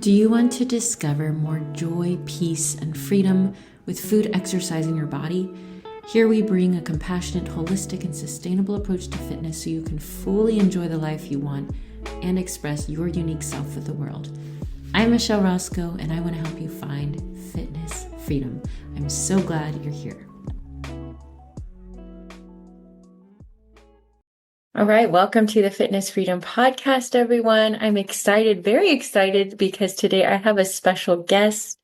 Do you want to discover more joy, peace, and freedom with food exercising your body? Here we bring a compassionate, holistic, and sustainable approach to fitness so you can fully enjoy the life you want and express your unique self with the world. I'm Michelle Roscoe, and I want to help you find fitness freedom. I'm so glad you're here. All right, welcome to the Fitness Freedom Podcast, everyone. I'm excited, very excited, because today I have a special guest,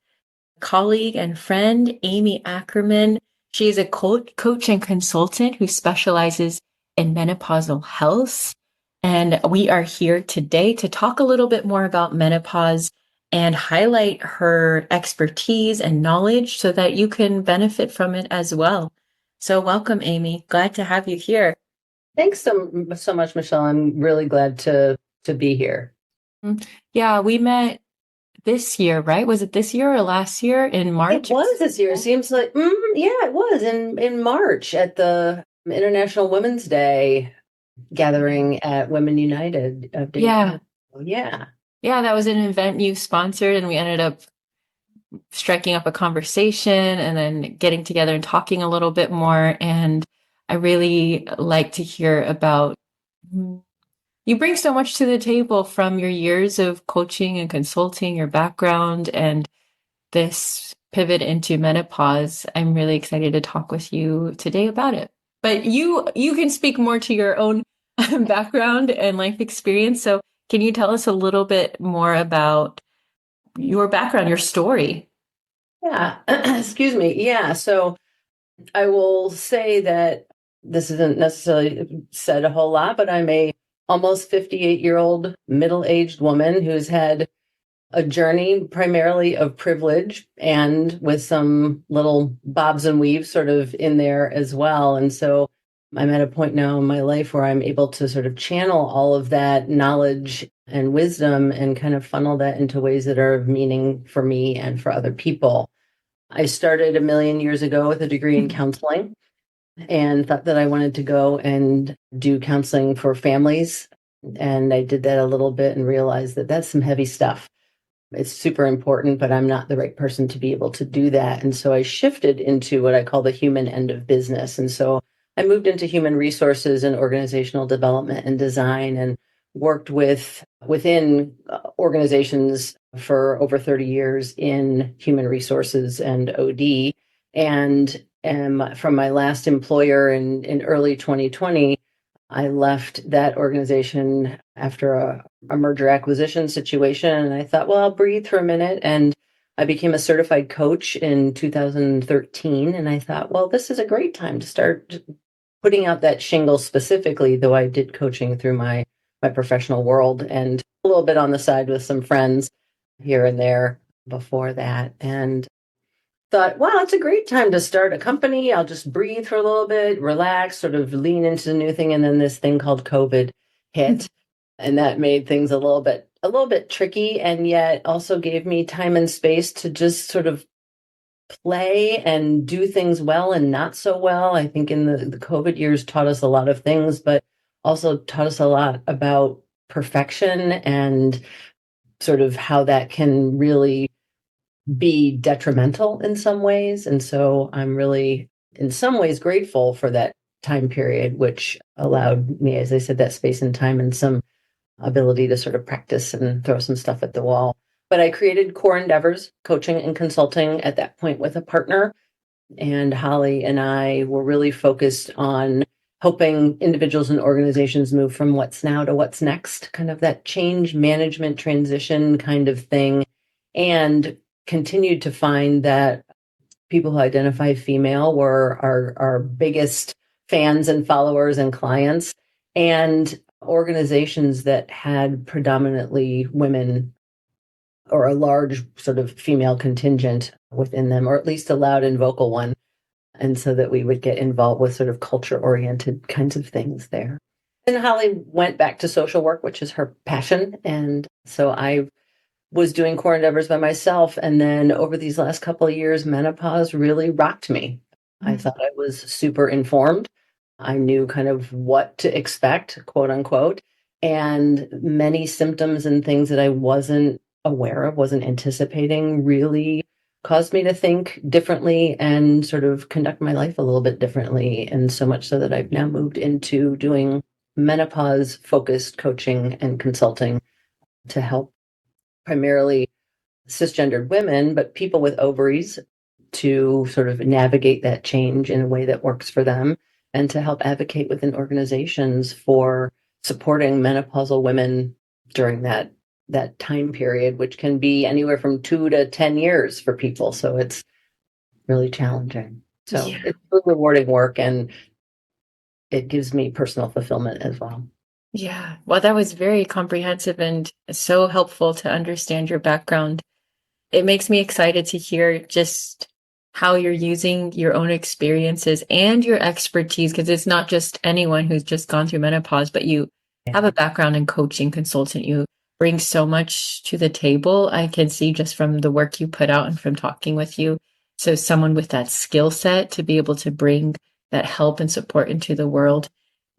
colleague and friend, Amy Ackermann. She is a coach and consultant who specializes in menopausal health. And we are here today to talk a little bit more about menopause and highlight her expertise and knowledge so that you can benefit from it as well. So welcome, Amy. Glad to have you here. Thanks so much, Michelle. I'm really glad to be here. Yeah, we met this year, right? Was it this year or last year in March? It was this year. It seems like, yeah, it was in March at the International Women's Day gathering at Women United of Daytona. Yeah. Yeah, that was an event you sponsored, and we ended up striking up a conversation and then getting together and talking a little bit more. And I really like to hear about, you bring so much to the table from your years of coaching and consulting, your background, and this pivot into menopause. I'm really excited to talk with you today about it. But you can speak more to your own background and life experience. So can you tell us a little bit more about your background, your story? Yeah. Excuse me. Yeah. So I will say that this isn't necessarily said a whole lot, but I'm a almost 58-year-old middle-aged woman who's had a journey primarily of privilege and with some little bobs and weaves sort of in there as well. And so I'm at a point now in my life where I'm able to sort of channel all of that knowledge and wisdom and kind of funnel that into ways that are of meaning for me and for other people. I started a million years ago with a degree in counseling and thought that I wanted to go and do counseling for families. And I did that a little bit and realized that that's some heavy stuff. It's super important, but I'm not the right person to be able to do that. And so I shifted into what I call the human end of business. And so I moved into human resources and organizational development and design and worked within organizations for over 30 years in human resources and OD. And from my last employer in early 2020, I left that organization after a merger acquisition situation. And I thought, well, I'll breathe for a minute. And I became a certified coach in 2013. And I thought, well, this is a great time to start putting out that shingle specifically, though I did coaching through my professional world and a little bit on the side with some friends here and there before that. And thought, wow, it's a great time to start a company. I'll just breathe for a little bit, relax, sort of lean into the new thing. And then this thing called COVID hit. And that made things a little bit tricky, and yet also gave me time and space to just sort of play and do things well and not so well. I think in the COVID years taught us a lot of things, but also taught us a lot about perfection and sort of how that can really be detrimental in some ways. And so I'm really, in some ways, grateful for that time period, which allowed me, as I said, that space and time and some ability to sort of practice and throw some stuff at the wall. But I created Core Endeavors, coaching and consulting at that point with a partner. And Holly and I were really focused on helping individuals and organizations move from what's now to what's next, kind of that change management transition kind of thing. And continued to find that people who identify female were our biggest fans and followers and clients, and organizations that had predominantly women or a large sort of female contingent within them, or at least a loud and vocal one. And so that we would get involved with sort of culture-oriented kinds of things there. And Holly went back to social work, which is her passion. And so I was doing Core Endeavors by myself. And then over these last couple of years, menopause really rocked me. I thought I was super informed. I knew kind of what to expect, quote unquote, and many symptoms and things that I wasn't aware of, wasn't anticipating, really caused me to think differently and sort of conduct my life a little bit differently. And so much so that I've now moved into doing menopause focused coaching and consulting to help primarily cisgendered women, but people with ovaries to sort of navigate that change in a way that works for them and to help advocate within organizations for supporting menopausal women during that time period, which can be anywhere from 2 to 10 years for people. So it's really challenging. So Yeah. it's really rewarding work and it gives me personal fulfillment as well. Yeah. Well, that was very comprehensive and so helpful to understand your background. It makes me excited to hear just how you're using your own experiences and your expertise, because it's not just anyone who's just gone through menopause, but you Yeah, have a background in coaching consultant. You bring so much to the table. I can see just from the work you put out and from talking with you. So someone with that skill set to be able to bring that help and support into the world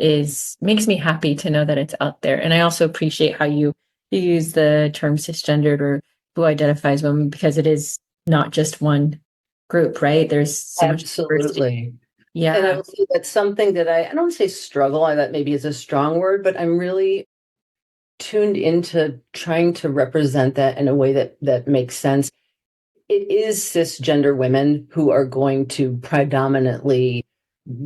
is makes me happy to know that it's out there. And I also appreciate how you use the term cisgendered or who identifies women because it is not just one group, right? There's so much diversity. absolutely. And I Yeah. will say that's something that I don't want to say struggle, that maybe is a strong word, but I'm really tuned into trying to represent that in a way that makes sense. It is cisgender women who are going to predominantly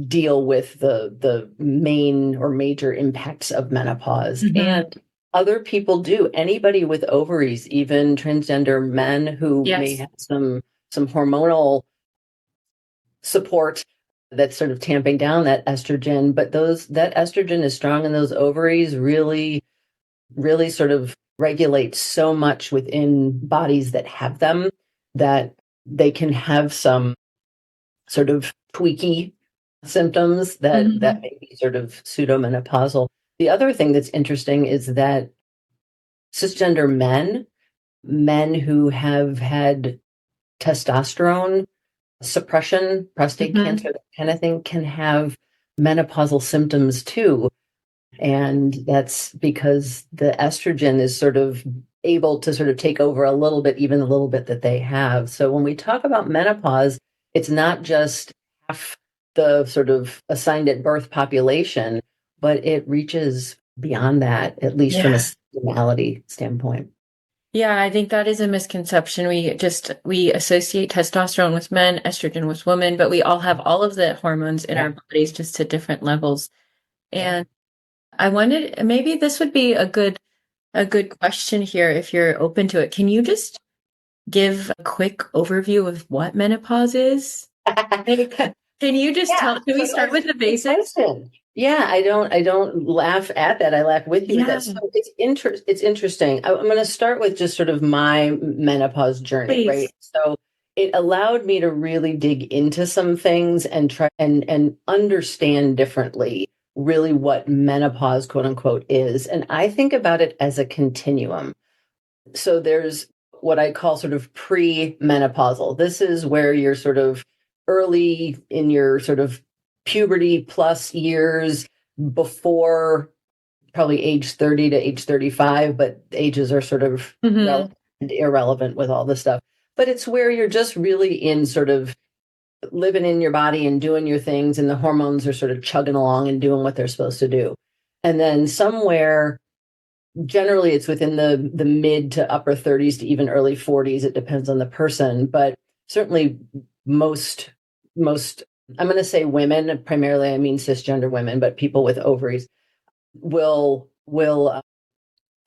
deal with the main or major impacts of menopause. Hmm. And other people do. Anybody with ovaries, even transgender men who may Yes. have some hormonal support that's sort of tamping down that estrogen, but those that estrogen is strong in those ovaries really sort of regulate so much within bodies that have them that they can have some sort of tweaky symptoms that Hmm. may be sort of pseudomenopausal. The other thing that's interesting is that cisgender men who have had testosterone suppression, prostate Hmm. cancer, that kind of thing, can have menopausal symptoms too. And that's because the estrogen is sort of able to sort of take over a little bit, even a little bit that they have. So when we talk about menopause, it's not just half the sort of assigned at birth population, but it reaches beyond that, at least from a Yeah. seasonality standpoint. Yeah, I think that is a misconception. We associate testosterone with men, estrogen with women, but we all have all of the hormones in Yeah. our bodies just to different levels. Yeah. And I wanted maybe this would be a good question here if you're open to it. Can you just give a quick overview of what menopause is? Like, can you just Yeah, tell, can we so start that's with a the great basics? question. Yeah, I don't laugh at that. I laugh with you with Yeah, that. So it's interesting. I'm going to start with just sort of my menopause journey, please. right? So it allowed me to really dig into some things and try and understand differently really what menopause quote unquote is. And I think about it as a continuum. So there's what I call sort of pre-menopausal. This is where you're sort of early in your sort of puberty plus years before probably age 30 to age 35, but ages are sort of Hmm. relevant and irrelevant with all this stuff. But it's where you're just really in sort of living in your body and doing your things, and the hormones are sort of chugging along and doing what they're supposed to do. And then somewhere generally it's within the mid to upper 30s to even early 40s. It depends on the person, but certainly most I'm going to say women, primarily I mean cisgender women, but people with ovaries will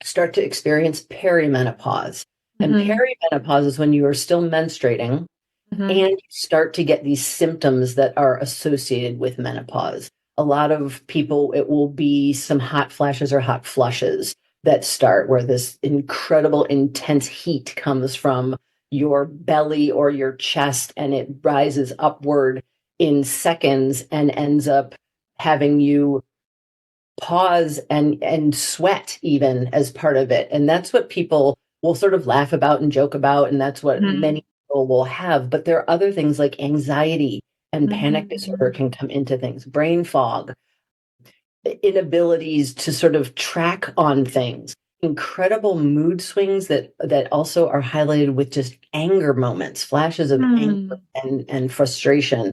start to experience perimenopause. And Hmm. perimenopause is when you are still menstruating Hmm. and you start to get these symptoms that are associated with menopause. A lot of people, it will be some hot flashes or hot flushes that start where this incredible intense heat comes from your belly or your chest and it rises upward in seconds and ends up having you pause and sweat even as part of it. And that's what people will sort of laugh about and joke about. And that's what Hmm. many people will have. But there are other things like anxiety and panic disorder Hmm. can come into things, brain fog, inabilities to sort of track on things. incredible mood swings that also are highlighted with just anger moments, flashes of anger Hmm. and frustration.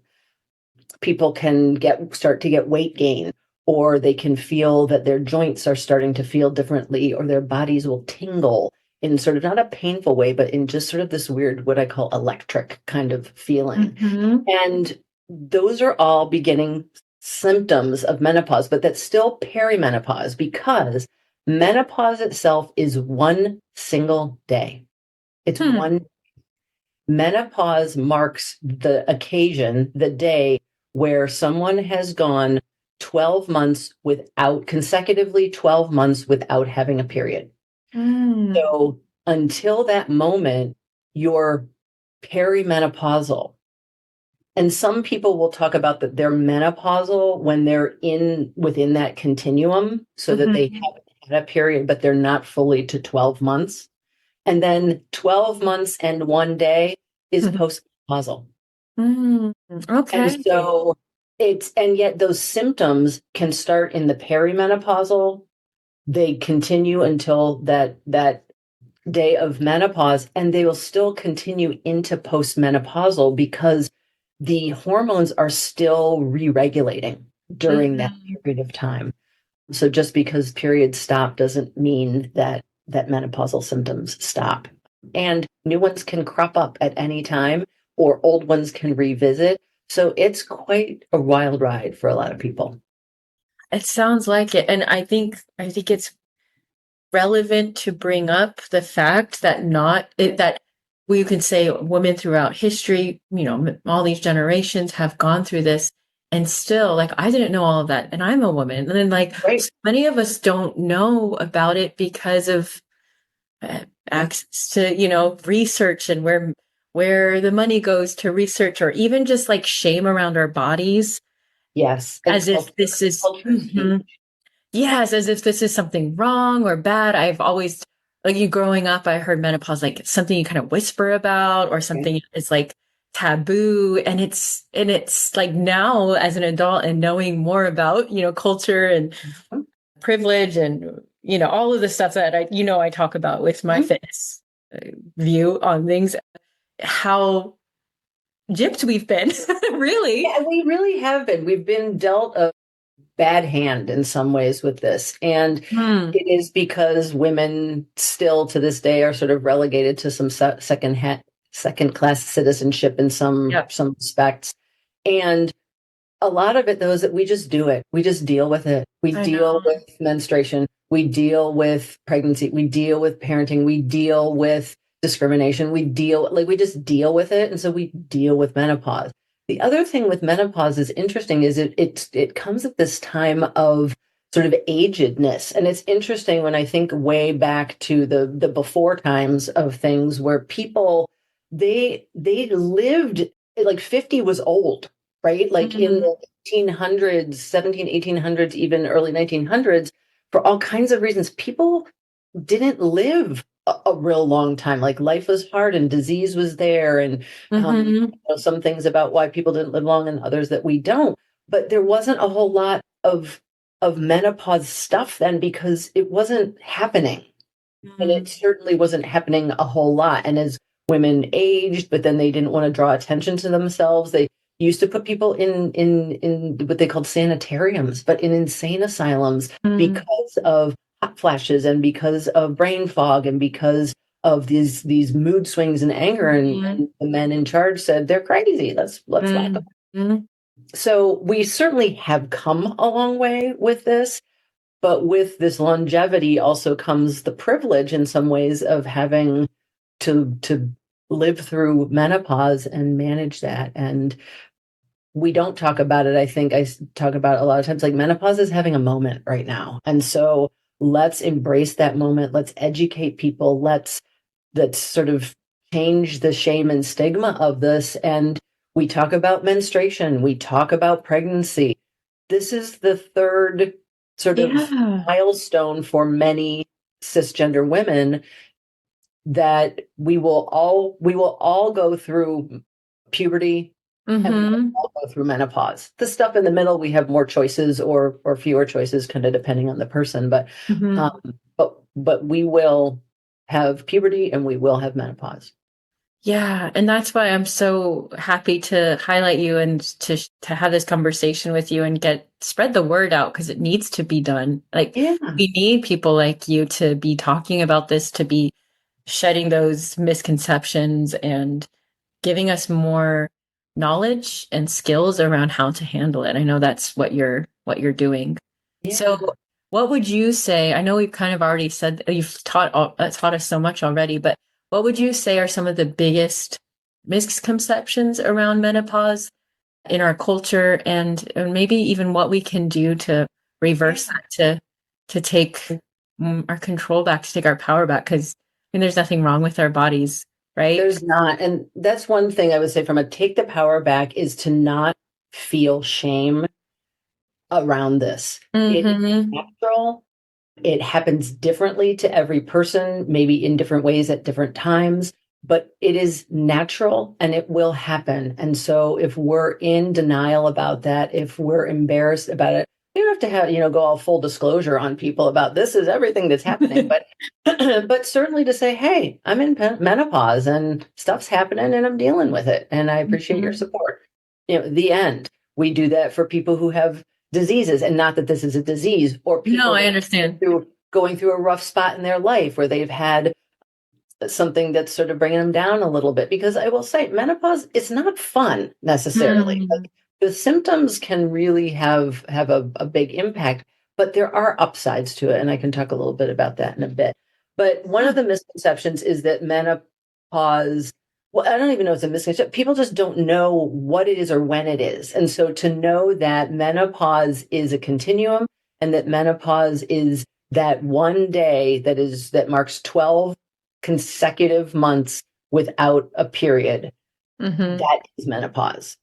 People can start to get weight gain, or they can feel that their joints are starting to feel differently, or their bodies will tingle in sort of not a painful way, but in just sort of this weird, what I call electric kind of feeling. Hmm. And those are all beginning symptoms of menopause, but that's still perimenopause because menopause itself is one single day. It's Hmm. one Menopause marks the occasion, the day where someone has gone 12 months without, consecutively 12 months without having a period. Hmm. So until that moment, you're perimenopausal. And some people will talk about that they're menopausal when they're in within that continuum, so that they Hmm. haven't had a period, but they're not fully to 12 months. And then 12 months and 1 day is Hmm. postmenopausal. Hmm. And Okay. so and yet those symptoms can start in the perimenopausal. They continue until that day of menopause, and they will still continue into postmenopausal because the hormones are still re-regulating during that Hmm. period of time. So just because periods stop doesn't mean that menopausal symptoms stop. And new ones can crop up at any time, or old ones can revisit. So it's quite a wild ride for a lot of people. It sounds like it. And I think it's relevant to bring up the fact that not it, that we can say women throughout history, all these generations have gone through this, and still, like, I didn't know all of that, and I'm a woman, and then, like, Right. so many of us don't know about it because of access to, research, and where the money goes to research, or even just like shame around our bodies, Yes. And as if this is. culture is huge. Mhm. Yes, as if this is something wrong or bad. I've always, like, you growing up, I heard menopause like something you kind of whisper about, or Right. something is like taboo. And it's like, now as an adult and knowing more about, culture and privilege and, all of the stuff that I talk about with my Mhm. fitness view on things, how gypped we've been, really. Yeah, we really have been. We've been dealt a bad hand in some ways with this. And Hmm. it is because women still to this day are sort of relegated to some second class citizenship in Yep. some respects. And a lot of it, though, is that we just do it. We just deal with it. We I deal know. with menstruation. We deal with pregnancy. We deal with parenting. We deal with discrimination. We just deal with it. And so we deal with menopause. The other thing with menopause is interesting is it comes at this time of sort of agedness. And it's interesting when I think way back to the before times of things where people they lived like 50 was old, right? Like in Mhm. the 1800s, 17, 1800s, even early 1900s, for all kinds of reasons, people didn't live a real long time. Like life was hard and disease was there, and Mhm. some things about why people didn't live long and others that we don't. But there wasn't a whole lot of menopause stuff then because it wasn't happening. And it Mhm. certainly wasn't happening a whole lot. And as women aged, but then they didn't want to draw attention to themselves, they used to put people in what they called sanitariums, but in insane asylums Mhm. because of hot flashes and because of brain fog and because of these mood swings and anger. Mhm. And the men in charge said they're crazy. Let's lock them. Mhm. Mhm. So we certainly have come a long way with this. But with this longevity also comes the privilege in some ways of having to live through menopause and manage that. And we don't talk about it. I think talk about it a lot of times, like menopause is having a moment right now. And so let's embrace that moment. Let's educate people. Let's sort of change the shame and stigma of this. And we talk about menstruation. We talk about pregnancy. This is the third sort of Yeah. milestone for many cisgender women that we will all go through puberty, and we will Mhm. all go through menopause. The stuff in the middle, we have more choices or fewer choices, kind of depending on the person. But Mhm. but but we will have puberty and we will have menopause. Yeah, and that's why I'm so happy to highlight you and to have this conversation with you and get spread the word out because it needs to be done. Like Yeah. we need people like you to be talking about this, to be shedding those misconceptions and giving us more knowledge and skills around how to handle it. I know that's what you're doing. So, Yeah. what would you say? I know we've kind of already said you've taught us so much already, but what would you say are some of the biggest misconceptions around menopause in our culture, and maybe even what we can do to reverse Yeah. that, to take our control back, to take our power back? Because I mean, there's nothing wrong with our bodies, right? There's not. And that's one thing I would say from a take the power back is to not feel shame around this. It is Mm-hmm. natural. It happens differently to every person, maybe in different ways at different times, but it is natural and it will happen. And so if we're in denial about that, if we're embarrassed about it, you don't have to have, go all full disclosure on people about this is everything that's happening, but but certainly to say, hey, I'm in menopause and stuff's happening and I'm dealing with it. And I appreciate your Mm-hmm. support. The end. We do that for people who have diseases, and not that this is a disease, or No, people I that are understand. going through a rough spot in their life where they've had something that's sort of bringing them down a little bit. Because I will say, menopause is not fun necessarily. Mm-hmm. Like, the symptoms can really have a big impact, but there are upsides to it, and I can talk a little bit about that in a bit. But one Yeah. of the misconceptions is that menopause, well, I don't even know if it's a misconception. People just don't know what it is or when it is. And so to know that menopause is a continuum and that menopause is that one day that marks 12 consecutive months without a period, Mm-hmm. that is menopause.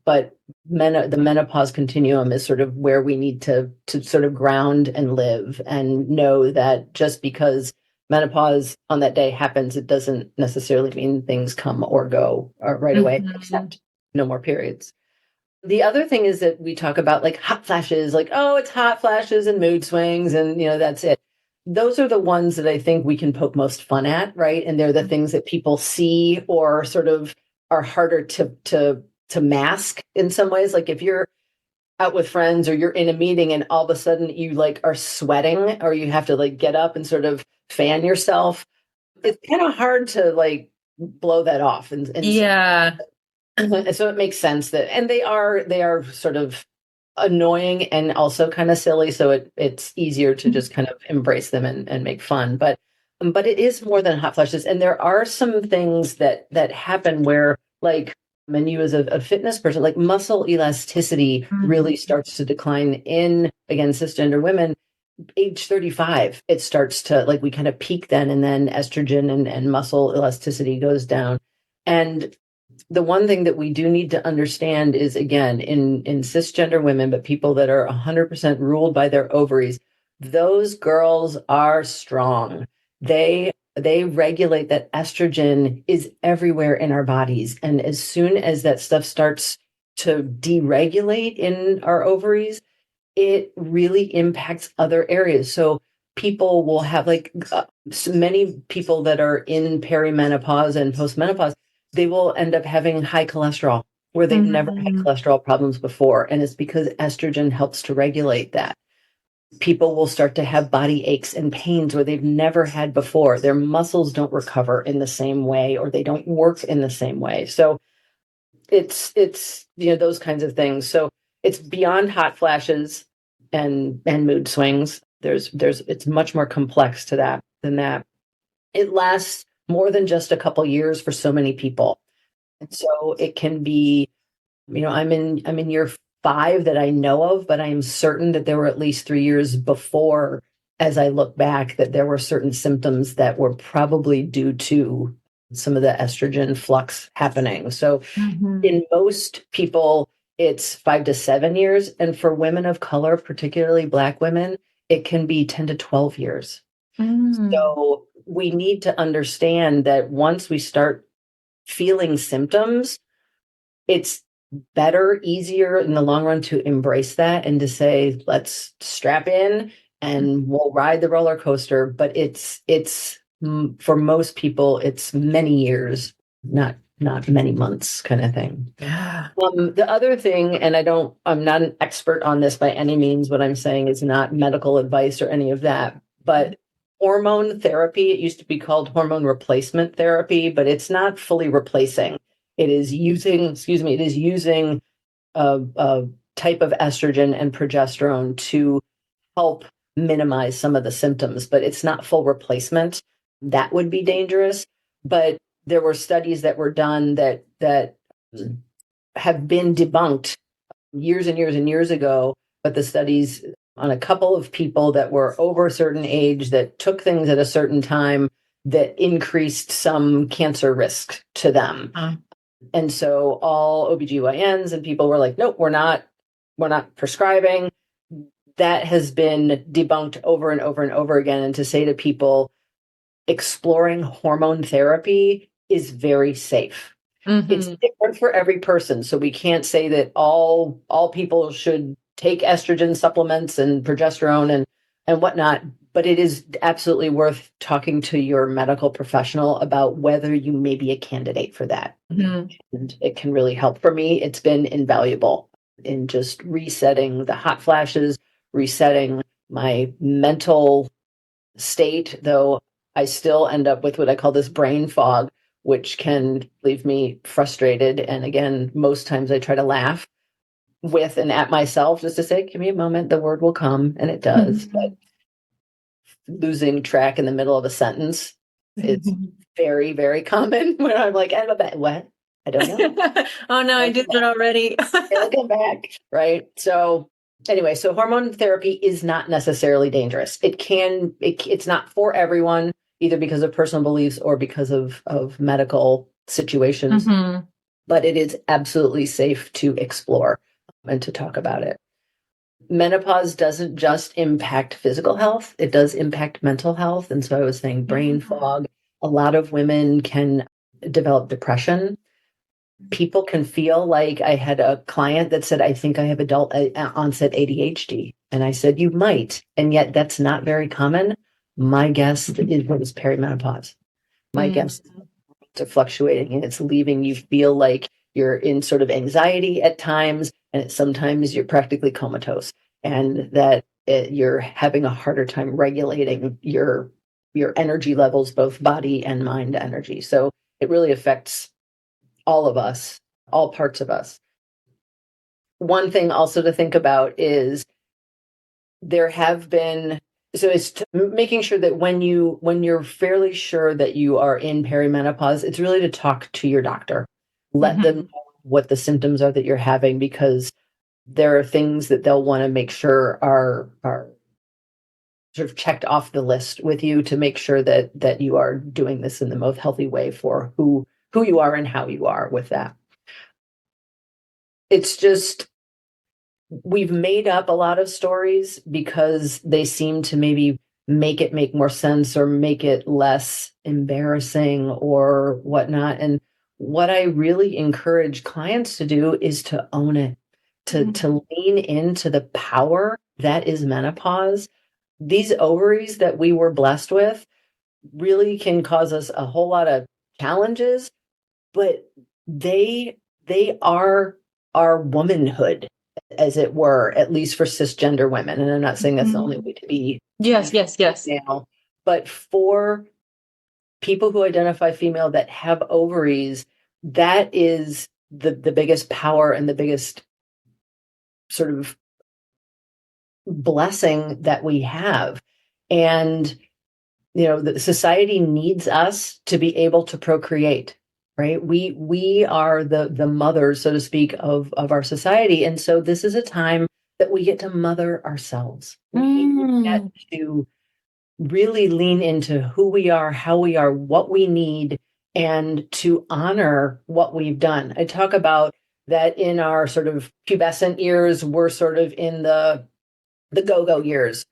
But the menopause continuum is sort of where we need to sort of ground and live and know that just because menopause on that day happens, it doesn't necessarily mean things come or go right away, Mm-hmm. except no more periods. The other thing is that we talk about like hot flashes, like, oh, it's hot flashes and mood swings, and that's it. Those are the ones that I think we can poke most fun at, right? And they're the things that people see or sort of are harder to mask in some ways. Like if you're out with friends or you're in a meeting and all of a sudden you like are sweating or you have to like get up and sort of fan yourself, it's kind of hard to like blow that off and say, Yeah. so it makes sense that, and they are sort of annoying and also kind of silly. So it's easier to just kind of embrace them and make fun. But it is more than hot flashes. And there are some things that happen where like, and you as a fitness person, like muscle elasticity really Mm-hmm. starts to decline in, again, cisgender women. Age 35, it starts to like, we kind of peak then, and then estrogen and muscle elasticity goes down. And the one thing that we do need to understand is, again, in cisgender women, but people that are 100% ruled by their ovaries, those girls are strong. They regulate, that estrogen is everywhere in our bodies, and as soon as that stuff starts to deregulate in our ovaries, it really impacts other areas. So people will have like, so many people that are in perimenopause and postmenopause, they will end up having high cholesterol where they've never had Mm-hmm. cholesterol problems before. And it's because estrogen helps to regulate that. People will start to have body aches and pains where they've never had before. Their muscles don't recover in the same way, or they don't work in the same way. So it's those kinds of things. So it's beyond hot flashes and mood swings. There's it's much more complex to that than that. It lasts more than just a couple years for so many people. And so it can be, I'm in year 5 that I know of, but I am certain that there were at least 3 years before, as I look back, that there were certain symptoms that were probably due to some of the estrogen flux happening. So Mm-hmm. in most people, it's 5 to 7 years. And for women of color, particularly Black women, it can be 10 to 12 years. Mm-hmm. So we need to understand that once we start feeling symptoms, it's better, easier in the long run to embrace that and to say, let's strap in and we'll ride the roller coaster, but for most people, it's many years, not many months kind of thing. Yeah. The other thing, and I'm not an expert on this by any means. What I'm saying is not medical advice or any of that, but hormone therapy, it used to be called hormone replacement therapy, but it's not fully replacing. It is using a type of estrogen and progesterone to help minimize some of the symptoms, but it's not full replacement. That would be dangerous. But there were studies that were done that have been debunked years and years and years ago, but the studies on a couple of people that were over a certain age that took things at a certain time that increased some cancer risk to them. And so all OBGYNs and people were like, nope, we're not prescribing. That has been debunked over and over and over again. And to say to people, exploring hormone therapy is very safe. It's different for every person. So we can't say that all people should take estrogen supplements and progesterone and whatnot, but it is absolutely worth talking to your medical professional about whether you may be a candidate for that. And it can really help. For me, it's been invaluable in just resetting the hot flashes, resetting my mental state, though I still end up with what I call this brain fog, which can leave me frustrated. And again, most times I try to laugh with and at myself just to say, give me a moment, the word will come, and it does. But losing track in the middle of a sentence is very, very common when I'm like, what? I don't know. Oh no, I did that already. It'll come back, right? So anyway, so hormone therapy is not necessarily dangerous. It's not for everyone, either because of personal beliefs or because of medical situations, but it is absolutely safe to explore and to talk about it. Menopause doesn't just impact physical health, it does impact mental health. And so I was saying brain fog. A lot of women can develop depression. People can feel like I had a client that said, I think I have adult onset ADHD. And I said, you might. And yet that's not very common. My guess is what is perimenopause. My guess is fluctuating and it's leaving you feel like you're in sort of anxiety at times. And sometimes you're practically comatose and that you're having a harder time regulating your energy levels, both body and mind energy. So it really affects all of us, all parts of us. One thing also to think about is it's making sure that when you're fairly sure that you are in perimenopause, it's really to talk to your doctor. Let them know what the symptoms are that you're having, because there are things that they'll want to make sure are sort of checked off the list with you to make sure that you are doing this in the most healthy way for who you are and how you are with that. It's just, we've made up a lot of stories because they seem to maybe make it make more sense or make it less embarrassing or whatnot. And what I really encourage clients to do is to own it, to lean into the power that is menopause. These ovaries that we were blessed with really can cause us a whole lot of challenges, but they are our womanhood, as it were, at least for cisgender women. And I'm not saying that's the only way to be. Yes. Now, but for people who identify female that have ovaries, that is the biggest power and the biggest sort of blessing that we have. And the society needs us to be able to procreate, right? We are the mothers, so to speak, of our society. And so this is a time that we get to mother ourselves. We get to really lean into who we are, how we are, what we need, and to honor what we've done. I talk about that in our sort of pubescent years, we're sort of in the go-go years.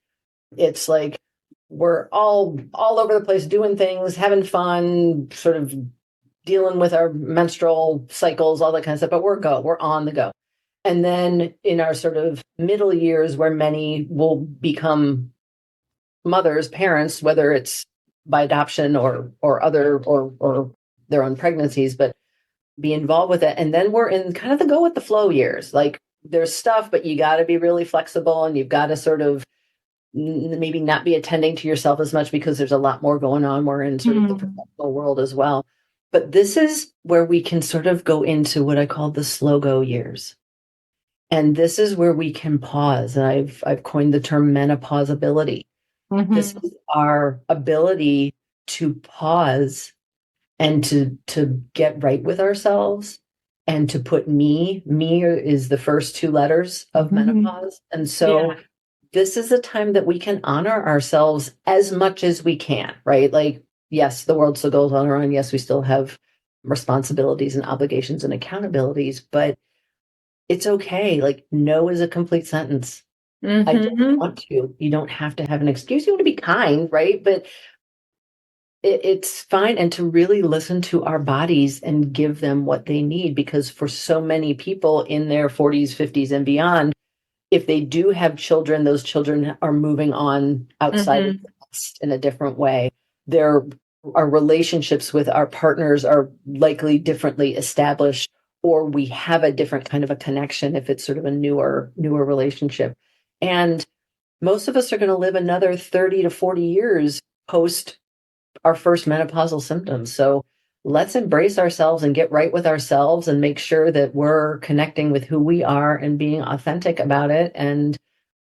It's like we're all over the place doing things, having fun, sort of dealing with our menstrual cycles, all that kind of stuff, but we're on the go. And then in our sort of middle years, where many will become mothers, parents, whether it's by adoption or other or their own pregnancies, but be involved with it. And then we're in kind of the go with the flow years. Like there's stuff, but you got to be really flexible and you've got to sort of maybe not be attending to yourself as much because there's a lot more going on. We're in sort of the professional world as well. But this is where we can sort of go into what I call the slow go years. And this is where we can pause. And I've coined the term menopausability. This is our ability to pause and to get right with ourselves and to put me is the first two letters of menopause. And so this is a time that we can honor ourselves as much as we can, right? Like, yes, the world still goes on and on. Yes, we still have responsibilities and obligations and accountabilities, but it's okay. Like, no is a complete sentence. I don't want to. You don't have to have an excuse. You want to be kind, right? But it's fine. And to really listen to our bodies and give them what they need, because for so many people in their 40s, 50s, and beyond, if they do have children, those children are moving on outside of the nest in a different way. Our relationships with our partners are likely differently established, or we have a different kind of a connection if it's sort of a newer relationship. And most of us are going to live another 30 to 40 years post our first menopausal symptoms. So let's embrace ourselves and get right with ourselves and make sure that we're connecting with who we are and being authentic about it and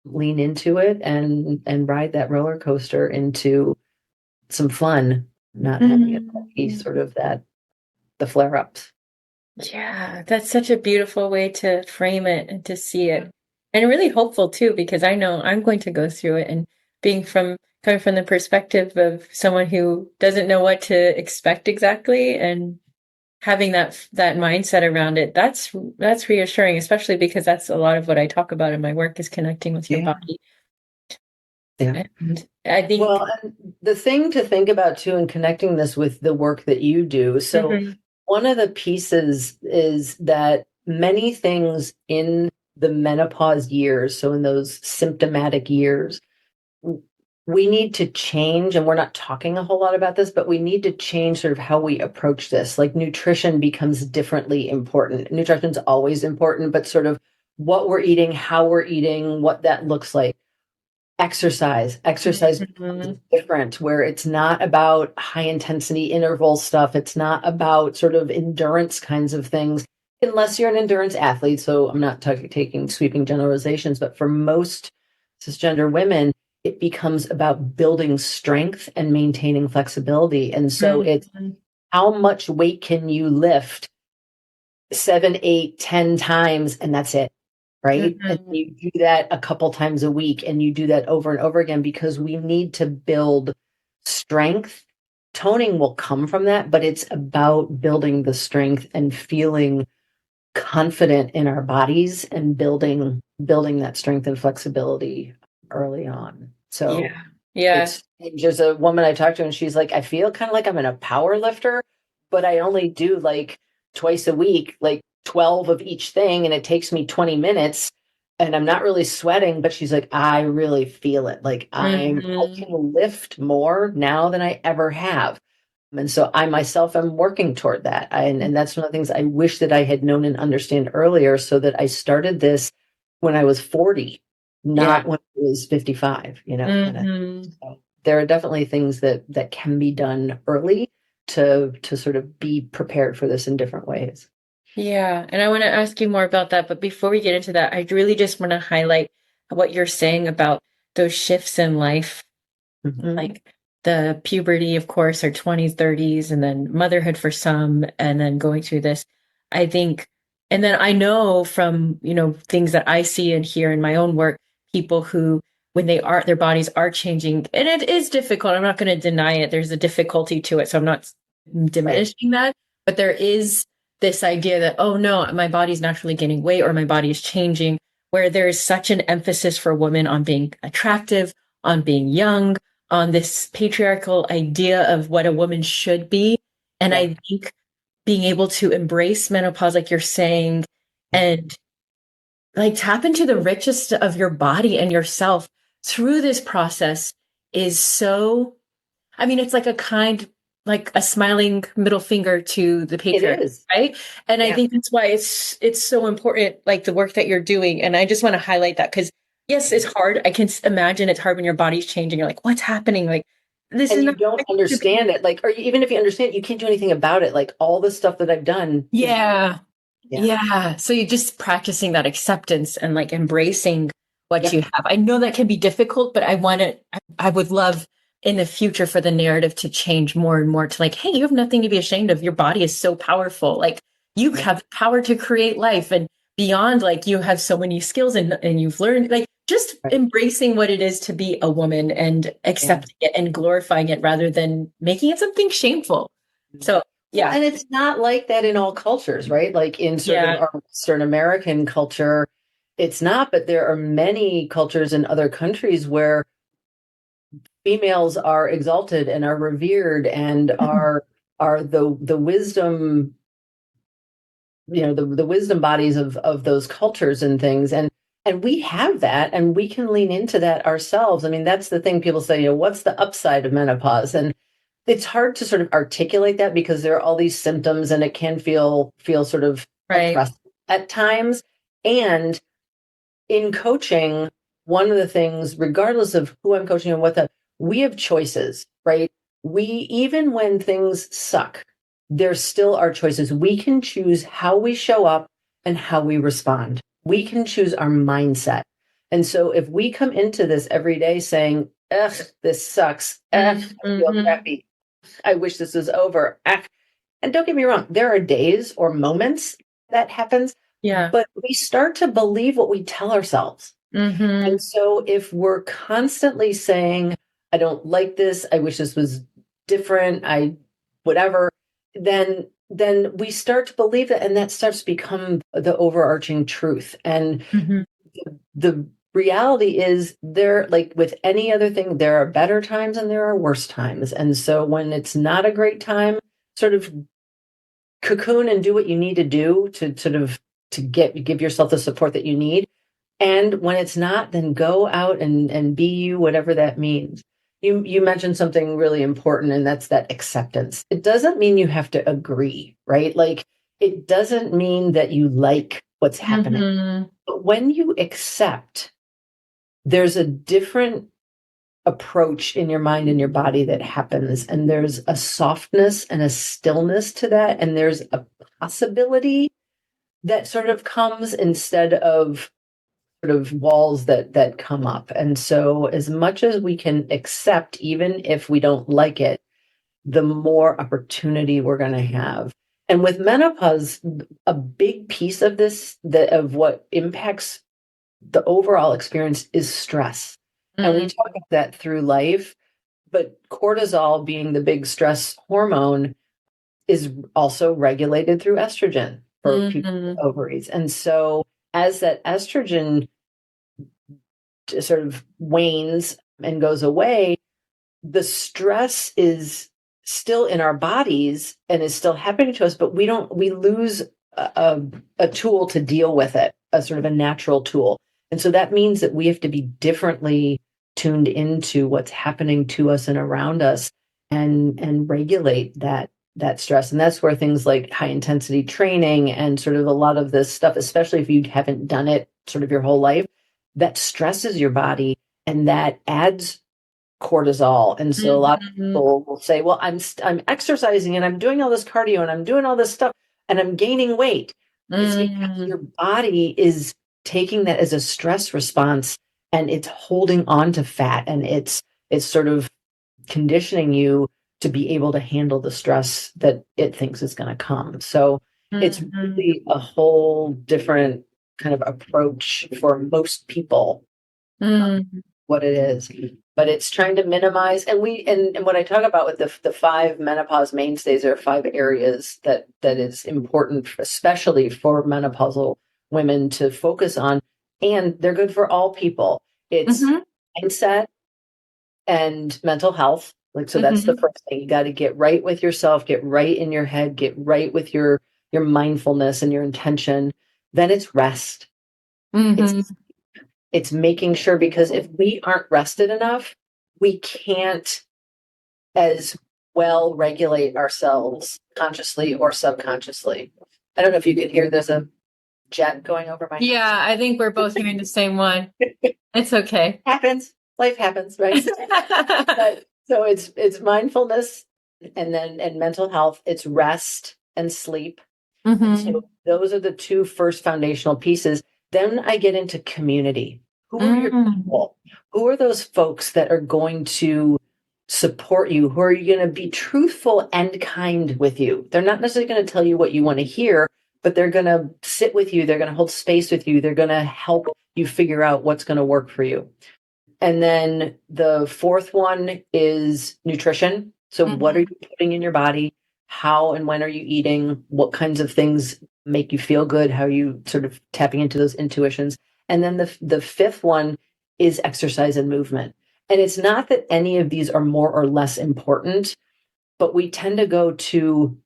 lean into it and ride that roller coaster into some fun, not having it be sort of the flare ups. Yeah, that's such a beautiful way to frame it and to see it. And really hopeful too, because I know I'm going to go through it and coming from the perspective of someone who doesn't know what to expect exactly and having that mindset around it, that's reassuring, especially because that's a lot of what I talk about in my work is connecting with your body. Yeah. And I think Well, and the thing to think about too, and connecting this with the work that you do. So one of the pieces is that many things in the menopause years, so in those symptomatic years, we need to change, and we're not talking a whole lot about this, but we need to change sort of how we approach this. Like nutrition becomes differently important. Nutrition's always important, but sort of what we're eating, how we're eating, what that looks like. Exercise becomes different, where it's not about high intensity interval stuff. It's not about sort of endurance kinds of things, unless you're an endurance athlete. So I'm not taking sweeping generalizations, but for most cisgender women, it becomes about building strength and maintaining flexibility. And so it's how much weight can you lift 7, 8, 10 times, and that's it. Right. And you do that a couple times a week, and you do that over and over again, because we need to build strength. Toning will come from that, but it's about building the strength and feeling confident in our bodies and building that strength and flexibility early on. So it's just a woman I talked to, and she's like, I feel kind of like I'm in a power lifter, but I only do like twice a week, like 12 of each thing, and it takes me 20 minutes and I'm not really sweating, but she's like, I really feel it. Like I can lift more now than I ever have. And so I myself am working toward that. And that's one of the things I wish that I had known and understand earlier, so that I started this when I was 40, not when I was 55, So there are definitely things that can be done early to sort of be prepared for this in different ways. Yeah, and I want to ask you more about that. But before we get into that, I really just want to highlight what you're saying about those shifts in life, like the puberty, of course, our 20s, 30s, and then motherhood for some, and then going through this. I think, and then I know from, things that I see and hear in my own work, people who, when their bodies are changing, and it is difficult. I'm not going to deny it. There's a difficulty to it. So I'm not diminishing that, but there is this idea that, oh no, my body's naturally gaining weight or my body is changing, where there is such an emphasis for women on being attractive, on being young, on this patriarchal idea of what a woman should be. And I think being able to embrace menopause, like you're saying, and like tap into the richest of your body and yourself through this process is so, I mean, it's like a kind, like a smiling middle finger to the It patriarchy, is. right? And I Yeah. think that's why it's so important, like the work that you're doing. And I just want to highlight that because yes, it's hard. I can imagine it's hard when your body's changing. You're like, what's happening? Like, this And is you not don't understand it. Like, or even if you understand it, you can't do anything about it. Like all the stuff that I've done is, yeah. yeah. Yeah. So you're just practicing that acceptance and like embracing what you Yep. have. I know that can be difficult, but I would love in the future for the narrative to change more and more to like, hey, you have nothing to be ashamed of. Your body is so powerful. Like you Yep. have power to create life and beyond, like you have so many skills and you've learned like just Right. embracing what it is to be a woman and Yeah. accepting it and glorifying it rather than making it something shameful. So Well, yeah. and it's not like that in all cultures, right? Like in sort of Yeah. our Western American culture, it's not, but there are many cultures in other countries where females are exalted and are revered and are the wisdom, the wisdom bodies of those cultures and things. And we have that and we can lean into that ourselves. I mean, that's the thing people say, what's the upside of menopause? And it's hard to sort of articulate that because there are all these symptoms and it can feel sort of Right. oppressive at times. And in coaching, one of the things, regardless of who I'm coaching and we have choices, right? We, even when things suck, there's still our choices. We can choose how we show up and how we respond. We can choose our mindset. And so if we come into this every day saying, ugh, this sucks, ugh, I feel Mm-hmm. crappy, I wish this was over. Ugh. And don't get me wrong, there are days or moments that happens, Yeah. but we start to believe what we tell ourselves. Mm-hmm. And so if we're constantly saying, I don't like this, I wish this was different, I whatever, then we start to believe that and that starts to become the overarching truth. And Mm-hmm. the reality is there, like with any other thing, there are better times and there are worse times. And so when it's not a great time, sort of cocoon and do what you need to do to sort of to give yourself the support that you need. And when it's not, then go out and be you, whatever that means. You mentioned something really important, and that's that acceptance. It doesn't mean you have to agree, right? Like it doesn't mean that you like what's happening. Mm-hmm. But when you accept, there's a different approach in your mind and your body that happens. And there's a softness and a stillness to that. And there's a possibility that sort of comes instead of sort of walls that come up. And so as much as we can accept, even if we don't like it, the more opportunity we're going to have. And with menopause, a big piece of this, that of what impacts the overall experience is stress. And we talk about that through life, but cortisol being the big stress hormone is also regulated through estrogen for people with Mm-hmm. ovaries. And so as that estrogen sort of wanes and goes away, the stress is still in our bodies and is still happening to us, but we lose a tool to deal with it, a sort of a natural tool. And so that means that we have to be differently tuned into what's happening to us and around us and regulate that stress. And that's where things like high intensity training and sort of a lot of this stuff, especially if you haven't done it sort of your whole life, that stresses your body and that adds cortisol. And so a lot of Mm-hmm. people will say, well, I'm exercising and I'm doing all this cardio and I'm doing all this stuff and I'm gaining weight. It's because Mm-hmm. your body is taking that as a stress response and it's holding on to fat and it's sort of conditioning you to be able to handle the stress that it thinks is going to come. So it's Mm-hmm. really a whole different kind of approach for most people, Mm-hmm. what it is. But it's trying to minimize, and what I talk about with the five menopause mainstays are five areas that is important, especially for menopausal women to focus on, and they're good for all people. It's Mm-hmm. mindset and mental health. Like, so that's the Mm-hmm. first thing. You got to get right with yourself, get right in your head, get right with your mindfulness and your intention. Then it's rest. It's Mm-hmm. it's making sure, because if we aren't rested enough, we can't as well regulate ourselves consciously or subconsciously. I don't know if you can hear, there's a jet going over my Yeah, house. I think we're both hearing the same one. It's okay. Happens. Life happens, right? But so it's mindfulness and mental health, it's rest and sleep. And so Hmm. those are the two first foundational pieces. Then I get into community. Who are your Mm. people? Who are those folks that are going to support you? Who are you going to be truthful and kind with you? They're not necessarily going to tell you what you want to hear, but they're going to sit with you. They're going to hold space with you. They're going to help you figure out what's going to work for you. And then the fourth one is nutrition. So, what are Hmm. you putting in your body? How and when are you eating? What kinds of things make you feel good? How are you sort of tapping into those intuitions? And then the fifth one is exercise and movement. And it's not that any of these are more or less important, but we tend to go to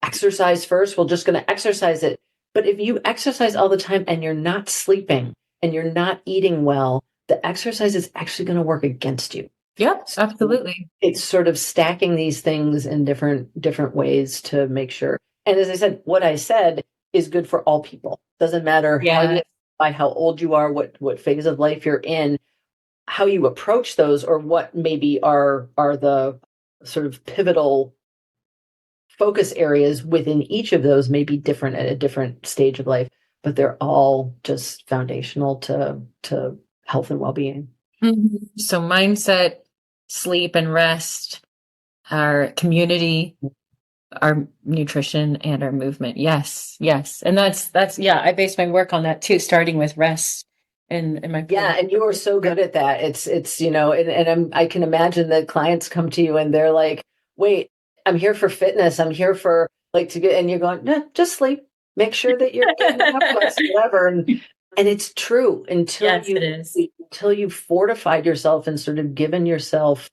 exercise first. We're just going to exercise it. But if you exercise all the time and you're not sleeping and you're not eating well, the exercise is actually going to work against you. Yep, So absolutely. it's sort of stacking these things in different ways to make sure. And as I said, what I said is good for all people. Doesn't matter how Yeah. you by how old you are, what phase of life you're in, how you approach those, or what maybe are the sort of pivotal focus areas within each of those may be different at a different stage of life, but they're all just foundational to health and well-being. So mindset, sleep and rest, our community, our nutrition, and our movement. Yes, yes. And that's yeah, I base my work on that too, starting with rest and my Yeah, program. and you are so good at that. It's I can imagine that clients come to you and they're like, "Wait, I'm here for fitness. I'm here for like to get," and you're going, "No, just sleep. Make sure that you're getting enough rest, whatever." And it's true Yes, it is. until you fortified yourself and sort of given yourself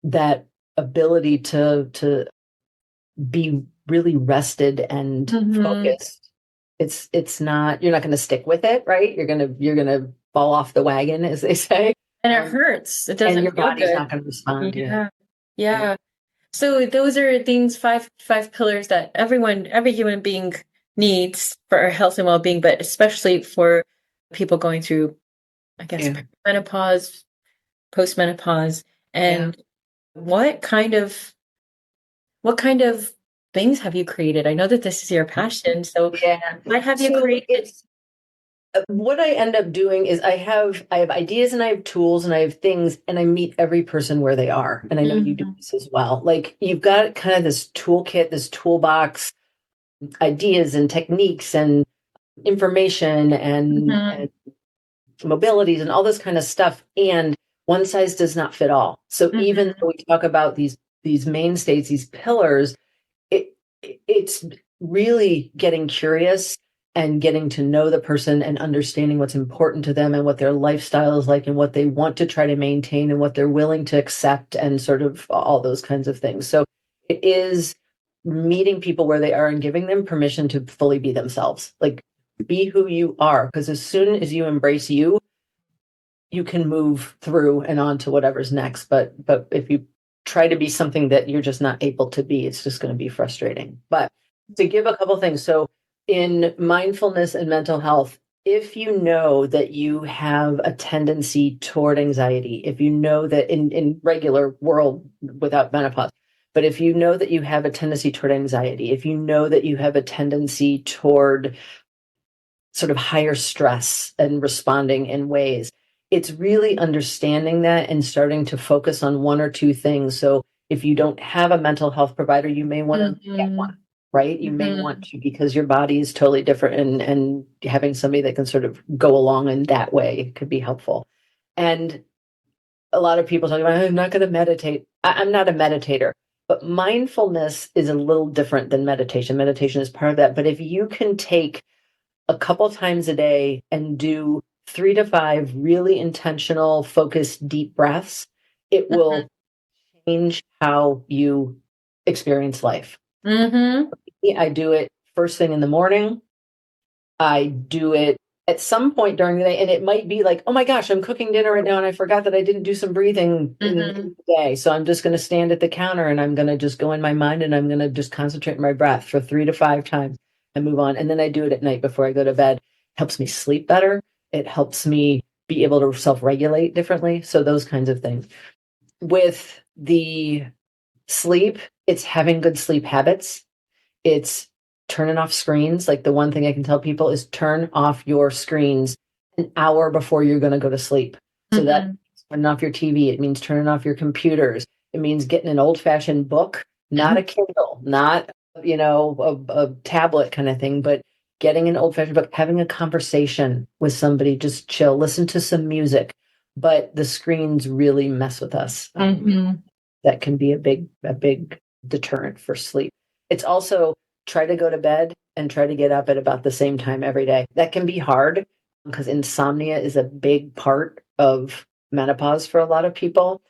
that ability to be really rested and Hmm. focused. It's not, you're not going to stick with it, right? You're going to fall off the wagon, as they say. And it um, hurts. It and doesn't your feel body's good. not going to respond. Yeah. Yeah. Yeah. Yeah. So those are things, five pillars that every human being needs for our health and well-being, but especially for people going through, I guess, Yeah. menopause, postmenopause, Yeah. and what kind of what kind of things have you created? I know that this is your passion, so Yeah. what have you So created? it's what I end up doing is I have ideas and I have tools and I have things, and I meet every person where they are. And I know you do Mhm. this as well. Like, you've got kind of this toolkit, this toolbox, ideas and techniques and information and Mhm. mobilities and all this kind of stuff. And one size does not fit all. So even Mhm. though we talk about these mainstays, these pillars, it it's really getting curious and getting to know the person and understanding what's important to them and what their lifestyle is like and what they want to try to maintain and what they're willing to accept and sort of all those kinds of things. So it is meeting people where they are and giving them permission to fully be themselves. Like, be who you are, because as soon as you embrace you, you can move through and on to whatever's next. But if you try to be something that you're just not able to be, it's just going to be frustrating. But to give a couple things, so in mindfulness and mental health, if you know that you have a tendency toward anxiety, if you know that in regular world without menopause, but if you know that you have a tendency toward anxiety, if you know that you have a tendency toward sort of higher stress and responding in ways, it's really understanding that and starting to focus on one or two things. So if you don't have a mental health provider, you may want to get one, Mhm. right? You may want Mhm. to, because your body is totally different, and having somebody that can sort of go along in that way could be helpful. And a lot of people talk about, I'm not going to meditate. I'm not a meditator. But mindfulness is a little different than meditation. Meditation is part of that. But if you can take a couple times a day and do 3 to 5 really intentional, focused, deep breaths, it Mhm. will change how you experience life. Mhm. I do it first thing in the morning. I do it at some point during the day, and it might be like, oh my gosh, I'm cooking dinner right now and I forgot that I didn't do some breathing in the day. So I'm just going to stand at the counter and I'm going to just go in my mind and I'm going to just concentrate on my breath for 3 to 5 times and move on. And then I do it at night before I go to bed. It helps me sleep better. It helps me be able to self-regulate differently. So those kinds of things. With the sleep, it's having good sleep habits. It's turning off screens. Like the one thing I can tell people is turn off your screens an hour before you're going to go to sleep. So that turning off your TV, it means turning off your computers. It means getting an old-fashioned book, not a Kindle, not, a tablet kind of thing, but getting an old-fashioned book, having a conversation with somebody, just chill, listen to some music. But the screens really mess with us. That can be a big deterrent for sleep. It's also try to go to bed and try to get up at about the same time every day. That can be hard because insomnia is a big part of menopause for a lot of people.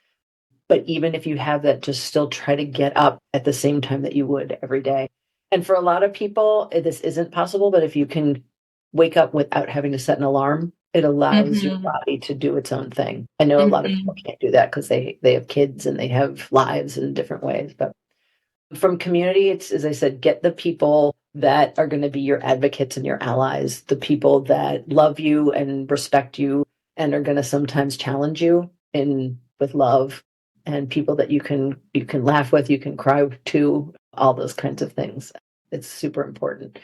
But even if you have that, just still try to get up at the same time that you would every day. And for a lot of people, this isn't possible, but if you can wake up without having to set an alarm, it allows your body to do its own thing. I know a lot of people can't do that because they have kids and they have lives in different ways. But from community, it's, as I said, get the people that are going to be your advocates and your allies, the people that love you and respect you and are going to sometimes challenge you with love, and people that you can laugh with, you can cry to, all those kinds of things. It's super important.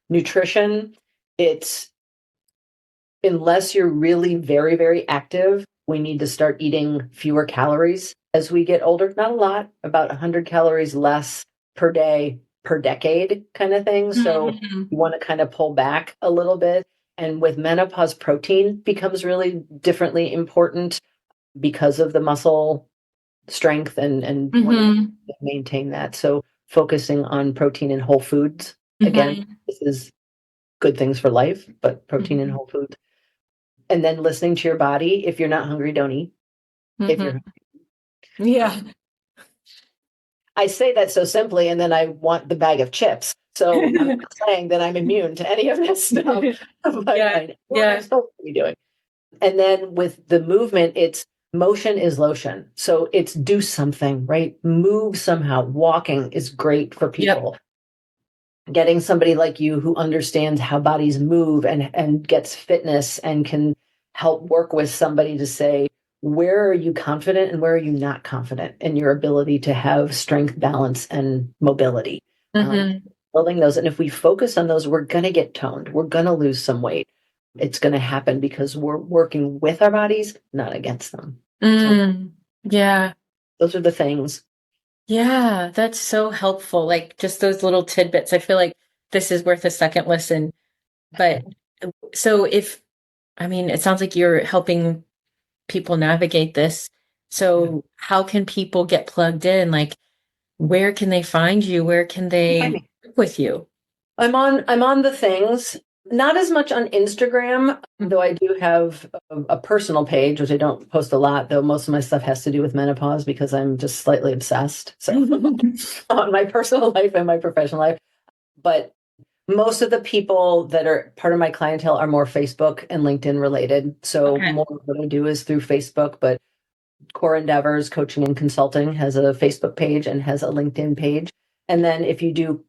Nutrition, it's, unless you're really very, very active, we need to start eating fewer calories as we get older. Not a lot, about 100 calories less per day, per decade kind of thing. So you want to kind of pull back a little bit. And with menopause, protein becomes really differently important because of the muscle strength and wanting to maintain that. So focusing on protein and whole foods. Again, this is good things for life, but protein and whole foods. And then listening to your body. If you're not hungry, don't eat. If you're Yeah. I say that so simply, and then I want the bag of chips. So I'm not saying that I'm immune to any of this stuff. But I know what I'm supposed to be doing. And then with the movement, it's motion is lotion. So it's do something, right? Move somehow. Walking is great for people. Getting somebody like you who understands how bodies move and gets fitness and can help work with somebody to say, where are you confident and where are you not confident in your ability to have strength, balance, and mobility? Building those. And if we focus on those, we're going to get toned. We're going to lose some weight. It's going to happen because we're working with our bodies, not against them. Yeah. Those are the things. Yeah, that's so helpful. Like just those little tidbits. I feel like this is worth a second listen. But so it sounds like you're helping people navigate this. So how can people get plugged in? Like, where can they find you? Where can they work with you? I'm on the things, not as much on Instagram, though I do have a personal page, which I don't post a lot, though most of my stuff has to do with menopause because I'm just slightly obsessed. So on my personal life and my professional life. But most of the people that are part of my clientele are more Facebook and LinkedIn related. So more of what I do is through Facebook, but Core Endeavors Coaching and Consulting has a Facebook page and has a LinkedIn page. And then if you do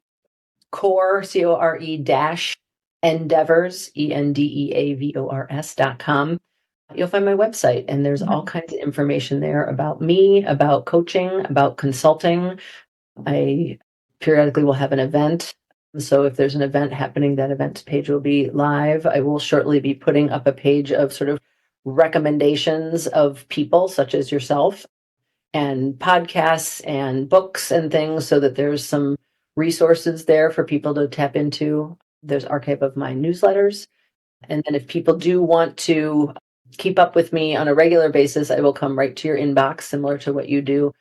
Core, CORE dash Endeavors, ENDEAVORS.com, you'll find my website. And there's all kinds of information there about me, about coaching, about consulting. I periodically will have an event. So if there's an event happening, that events page will be live. I will shortly be putting up a page of sort of recommendations of people such as yourself and podcasts and books and things so that there's some resources there for people to tap into. There's archive of my newsletters. And then if people do want to keep up with me on a regular basis, I will come right to your inbox, similar to what you do.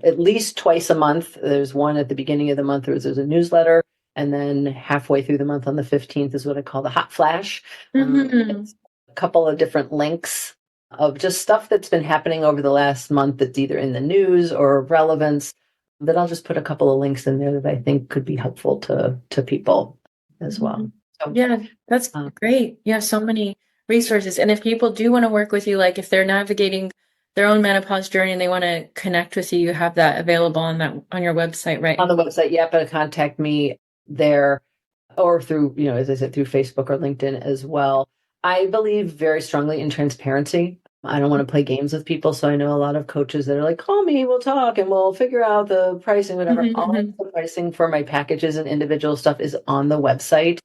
At least twice a month. There's one at the beginning of the month where there's a newsletter. And then halfway through the month on the 15th is what I call the hot flash. It's a couple of different links of just stuff that's been happening over the last month that's either in the news or relevance. That I'll just put a couple of links in there that I think could be helpful to people as well. So, Yeah, that's great. You have so many resources. And if people do want to work with you, like if they're navigating their own menopause journey and they want to connect with you, you have that available on your website, right? on the website, yeah, but contact me there or through, as I said, through Facebook or LinkedIn as well. I believe very strongly in transparency. I don't want to play games with people. So I know a lot of coaches that are like, call me, we'll talk and we'll figure out the pricing, whatever. Mhm, All of mhm. the pricing for my packages and individual stuff is on the website.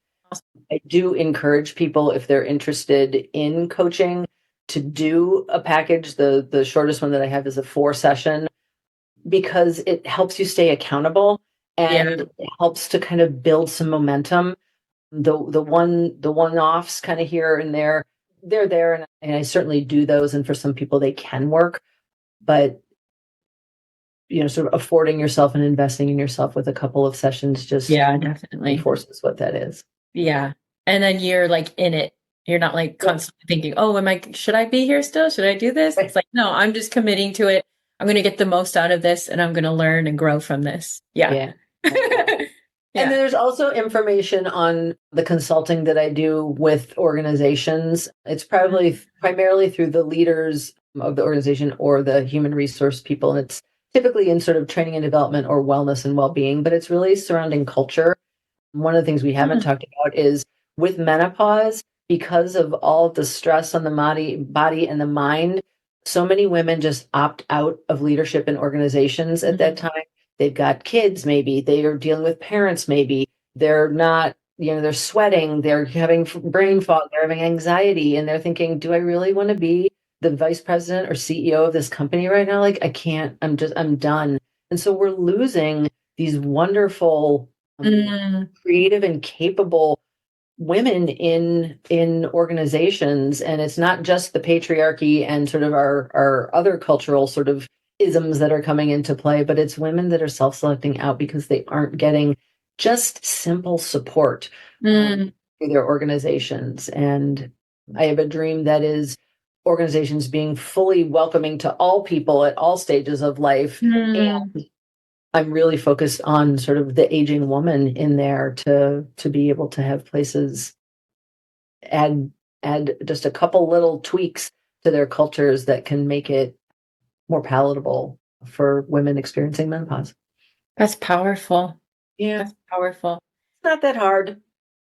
I do encourage people, if they're interested in coaching, to do a package. The shortest one that I have is a 4-session because it helps you stay accountable and Yeah. it helps to kind of build some momentum. The one-offs kind of here and there, they're there, and I certainly do those. And for some people, they can work, but sort of affording yourself and investing in yourself with a couple of sessions just Yeah, definitely. reinforces what that is. Yeah. And then you're like in it. You're not like Yeah. constantly thinking, oh, should I be here still? Should I do this? Right. It's like, no, I'm just committing to it. I'm going to get the most out of this and I'm going to learn and grow from this. Yeah. Yeah. And Yeah. then there's also information on the consulting that I do with organizations. It's probably primarily through the leaders of the organization or the human resource people. And it's typically in sort of training and development or wellness and well-being, but it's really surrounding culture. One of the things we haven't talked about is with menopause, because of all of the stress on the body and the mind, so many women just opt out of leadership in organizations at that time. They've got kids, maybe they are dealing with parents, maybe they're not, they're sweating, they're having brain fog, they're having anxiety, and they're thinking, do I really want to be the vice president or CEO of this company right now? Like, I can't, I'm done. And so we're losing these wonderful, creative and capable women in organizations. And it's not just the patriarchy and sort of our other cultural sort of isms that are coming into play, but it's women that are self-selecting out because they aren't getting just simple support through their organizations. And I have a dream that is organizations being fully welcoming to all people at all stages of life. And I'm really focused on sort of the aging woman in there to be able to have places add just a couple little tweaks to their cultures that can make it more palatable for women experiencing menopause. That's powerful. Yeah, That's powerful. it's not that hard.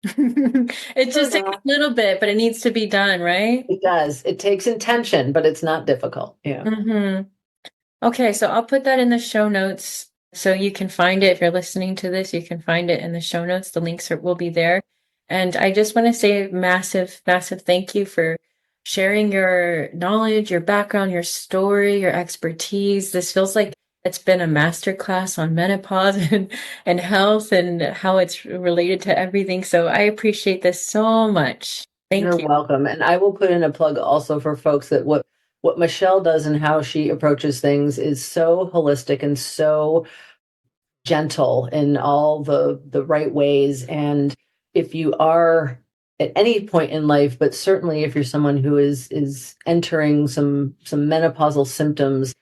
It just takes a little bit, but it needs to be done, right? It does. It takes intention, but it's not difficult. Yeah. Okay, so I'll put that in the show notes so you can find it. If you're listening to this, you can find it in the show notes. The links will be there. And I just want to say a massive, massive thank you for sharing your knowledge, your background, your story, your expertise. This feels like it's been a masterclass on menopause and health and how it's related to everything. So I appreciate this so much. Thank You're you. welcome. And I will put in a plug also for folks that what Michelle does and how she approaches things is so holistic and so gentle in all the right ways. And if you are at any point in life, but certainly if you're someone who is entering some menopausal symptoms,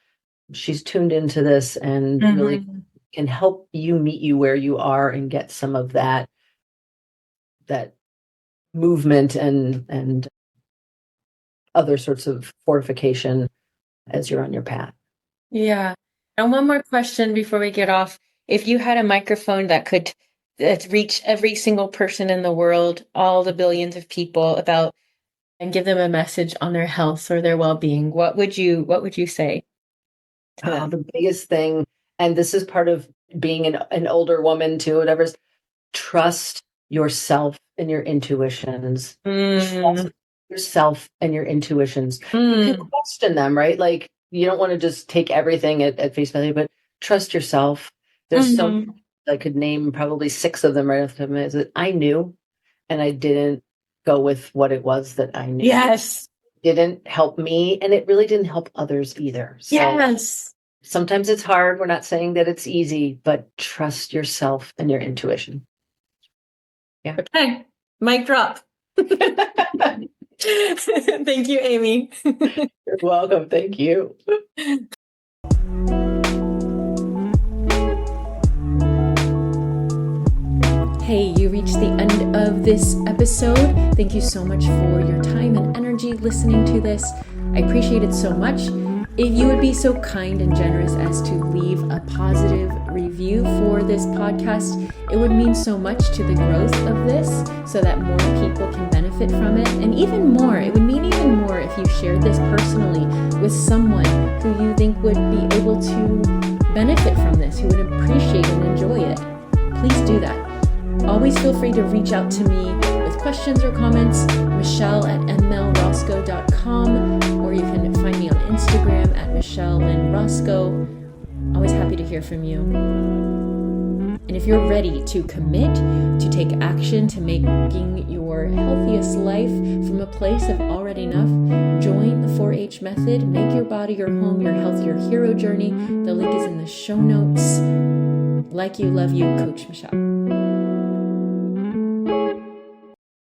she's tuned into this and really can help you meet you where you are and get some of that movement and other sorts of fortification as you're on your path. Yeah. And one more question before we get off. If you had a microphone that could reach every single person in the world, all the billions of people and give them a message on their health or their well-being, what would you say to them? The biggest thing, and this is part of being an older woman too, whatever, is trust yourself and your intuitions. Trust yourself and your intuitions. You can question them, right? Like you don't want to just take everything at face value, but trust yourself. There's so I could name probably 6 of them right off the top of my head that I knew, and I didn't go with what it was that I knew. Yes. Didn't help me, and it really didn't help others either. So Yes. sometimes it's hard. We're not saying that it's easy, but trust yourself and your intuition. Yeah. Okay. Mic drop. Thank you, Amy. You're welcome. Thank you. Hey, you reached the end of of this episode. Thank you so much for your time and energy listening to this. I appreciate it so much. If you would be so kind and generous as to leave a positive review for this podcast, it would mean so much to the growth of this so that more people can benefit from it. And even more, it would mean even more if you shared this personally with someone who you think would be able to benefit from this, who would appreciate and enjoy it. Please do that. Always feel free to reach out to me with questions or comments, michelle@mlroscoe.com, or you can find me on Instagram at michelle.lynn.roscoe. Always happy to hear from you. And if you're ready to commit, to take action to making your healthiest life from a place of already enough, join the 4-H method. Make your body your home, your health, your hero journey. The link is in the show notes. Like you, love you, Coach Michelle.